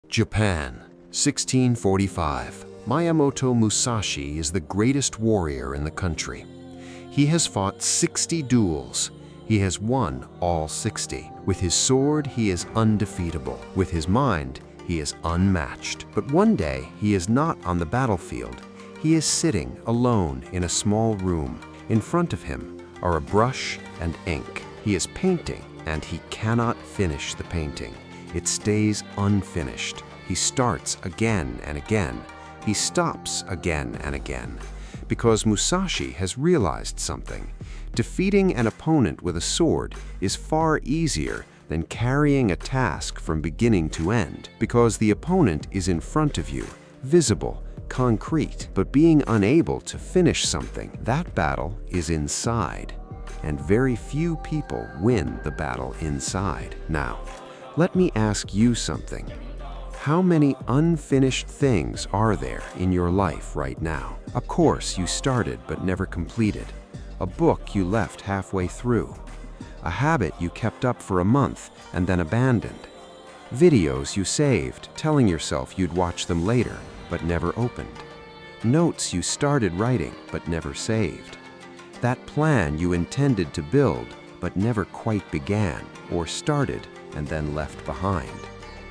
Japan, 1645. Miyamoto Musashi is the greatest warrior in the country. He has fought 60 duels. He has won all 60. With his sword, he is undefeatable. With his mind, he is unmatched. But one day, he is not on the battlefield. He is sitting alone in a small room. In front of him are a brush and ink. He is painting, and he cannot finish the painting. It stays unfinished. He starts again and again. He stops again and again. Because Musashi has realized something. Defeating an opponent with a sword is far easier than carrying a task from beginning to end, because the opponent is in front of you, visible, concrete. But being unable to finish something, that battle is inside. And very few people win the battle inside. Now, let me ask you something. How many unfinished things are there in your life right now? A course you started but never completed. A book you left halfway through. A habit you kept up for a month and then abandoned. Videos you saved, telling yourself you'd watch them later, but never opened. Notes you started writing but never saved. That plan you intended to build but never quite began or started and then left behind.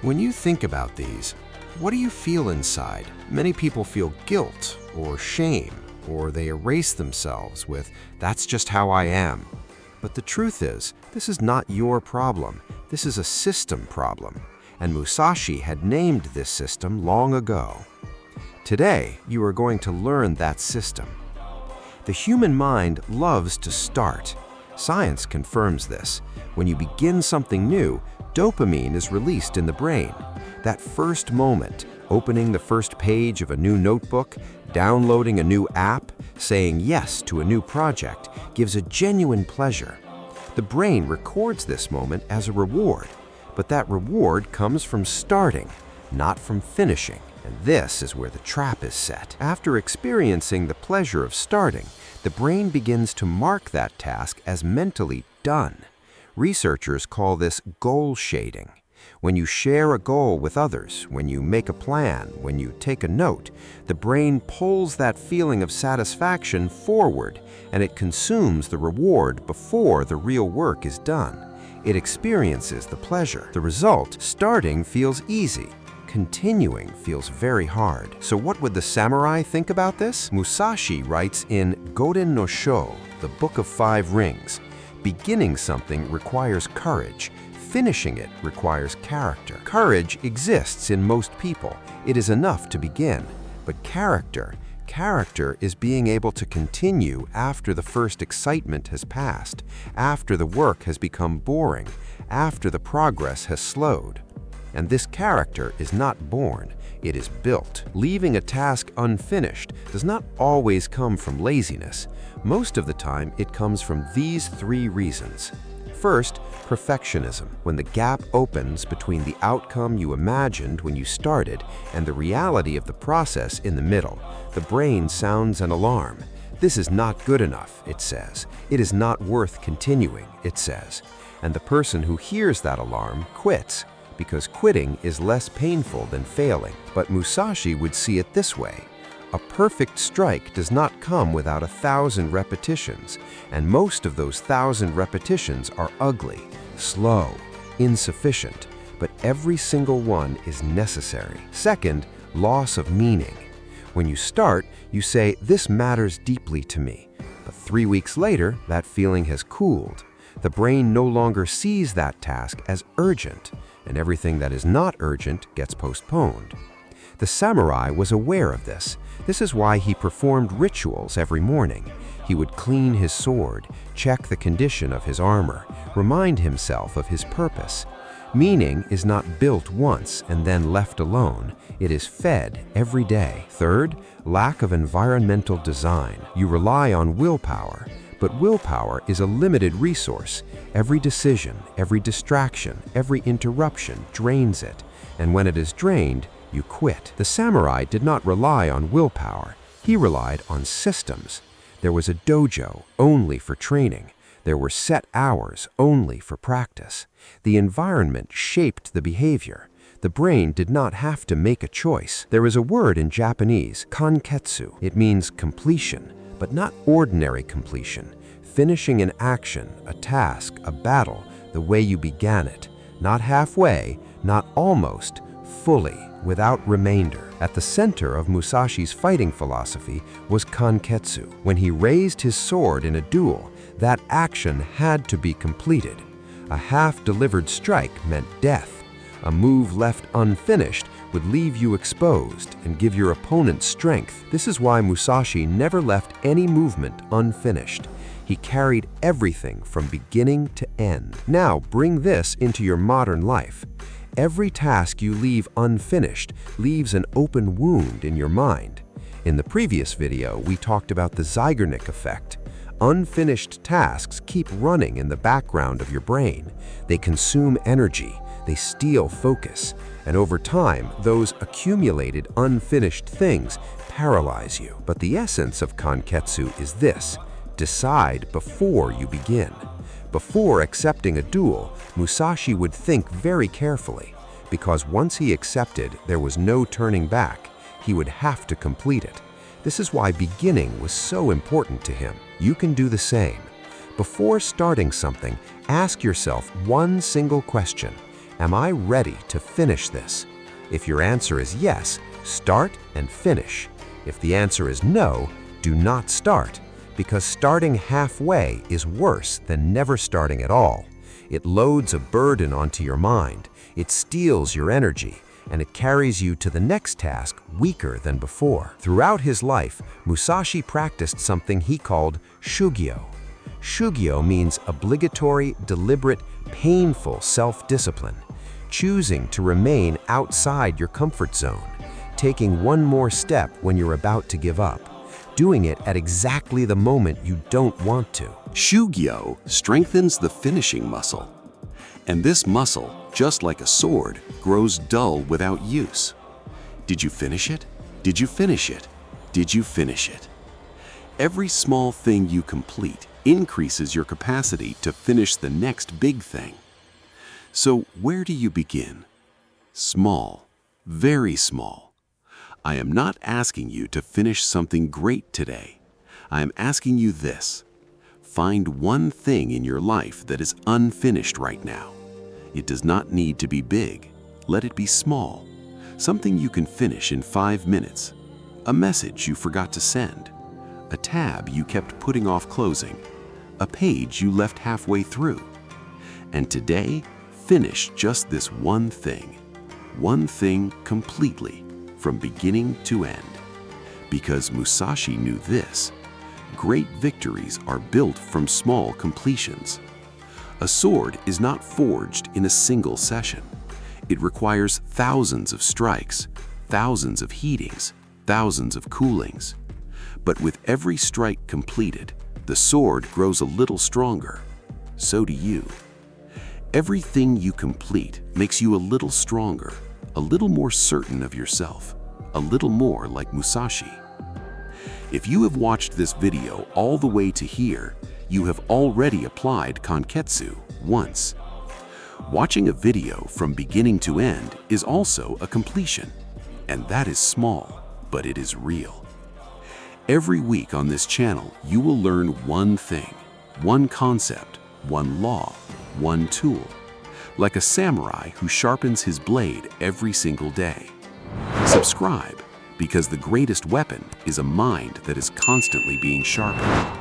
When you think about these, what do you feel inside? Many people feel guilt or shame, or they erase themselves with, "That's just how I am." But the truth is, this is not your problem. This is a system problem. And Musashi had named this system long ago. Today, you are going to learn that system. The human mind loves to start. Science confirms this. When you begin something new, dopamine is released in the brain. That first moment, opening the first page of a new notebook, downloading a new app, saying yes to a new project, gives a genuine pleasure. The brain records this moment as a reward, but that reward comes from starting, not from finishing. And this is where the trap is set. After experiencing the pleasure of starting, the brain begins to mark that task as mentally done. Researchers call this goal shading. When you share a goal with others, when you make a plan, when you take a note, the brain pulls that feeling of satisfaction forward, and it consumes the reward before the real work is done. It experiences the pleasure. The result, starting feels easy. Continuing feels very hard. So what would the samurai think about this? Musashi writes in Goden no Sho, the Book of Five Rings, beginning something requires courage. Finishing it requires character. Courage exists in most people. It is enough to begin. But character is being able to continue after the first excitement has passed, after the work has become boring, after the progress has slowed. And this character is not born, it is built. Leaving a task unfinished does not always come from laziness. Most of the time, it comes from these three reasons. First, perfectionism. When the gap opens between the outcome you imagined when you started and the reality of the process in the middle, the brain sounds an alarm. This is not good enough, it says. It is not worth continuing, it says. And the person who hears that alarm quits, because quitting is less painful than failing. But Musashi would see it this way. A perfect strike does not come without 1,000 repetitions, and most of those 1,000 repetitions are ugly, slow, insufficient, but every single one is necessary. Second, loss of meaning. When you start, you say, "This matters deeply to me." But 3 weeks later, that feeling has cooled. The brain no longer sees that task as urgent, and everything that is not urgent gets postponed. The samurai was aware of this. This is why he performed rituals every morning. He would clean his sword, check the condition of his armor, remind himself of his purpose. Meaning is not built once and then left alone. It is fed every day. Third, lack of environmental design. You rely on willpower. But willpower is a limited resource. Every decision, every distraction, every interruption drains it. And when it is drained, you quit. The samurai did not rely on willpower. He relied on systems. There was a dojo only for training. There were set hours only for practice. The environment shaped the behavior. The brain did not have to make a choice. There is a word in Japanese, kanketsu. It means completion, but not ordinary completion. Finishing an action, a task, a battle, the way you began it. Not halfway, not almost, fully, without remainder. At the center of Musashi's fighting philosophy was Kanketsu. When he raised his sword in a duel, that action had to be completed. A half-delivered strike meant death. A move left unfinished would leave you exposed and give your opponent strength. This is why Musashi never left any movement unfinished. He carried everything from beginning to end. Now bring this into your modern life. Every task you leave unfinished leaves an open wound in your mind. In the previous video, we talked about the Zeigarnik effect. Unfinished tasks keep running in the background of your brain. They consume energy, they steal focus, and over time, those accumulated unfinished things paralyze you. But the essence of Kanketsu is this: decide before you begin. Before accepting a duel, Musashi would think very carefully, because once he accepted there was no turning back, he would have to complete it. This is why beginning was so important to him. You can do the same. Before starting something, ask yourself one single question: am I ready to finish this? If your answer is yes, start and finish. If the answer is no, do not start, because starting halfway is worse than never starting at all. It loads a burden onto your mind, it steals your energy, and it carries you to the next task weaker than before. Throughout his life, Musashi practiced something he called Shugyo. Shugyo means obligatory, deliberate, painful self-discipline, choosing to remain outside your comfort zone, taking one more step when you're about to give up, doing it at exactly the moment you don't want to. Shugyo strengthens the finishing muscle. And this muscle, just like a sword, grows dull without use. Did you finish it? Did you finish it? Did you finish it? Every small thing you complete increases your capacity to finish the next big thing. So where do you begin? Small, very small. I am not asking you to finish something great today. I am asking you this: find one thing in your life that is unfinished right now. It does not need to be big. Let it be small. Something you can finish in 5 minutes. A message you forgot to send. A tab you kept putting off closing. A page you left halfway through. And today, finish just this one thing. One thing completely, from beginning to end. Because Musashi knew this: great victories are built from small completions. A sword is not forged in a single session. It requires thousands of strikes, thousands of heatings, thousands of coolings. But with every strike completed, the sword grows a little stronger. So do you. Everything you complete makes you a little stronger, a little more certain of yourself, a little more like Musashi. If you have watched this video all the way to here, you have already applied Kanketsu once. Watching a video from beginning to end is also a completion, and that is small, but it is real. Every week on this channel, you will learn one thing, one concept, one law, one tool, like a samurai who sharpens his blade every single day. Subscribe, because the greatest weapon is a mind that is constantly being sharpened.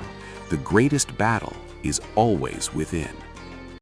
The greatest battle is always within.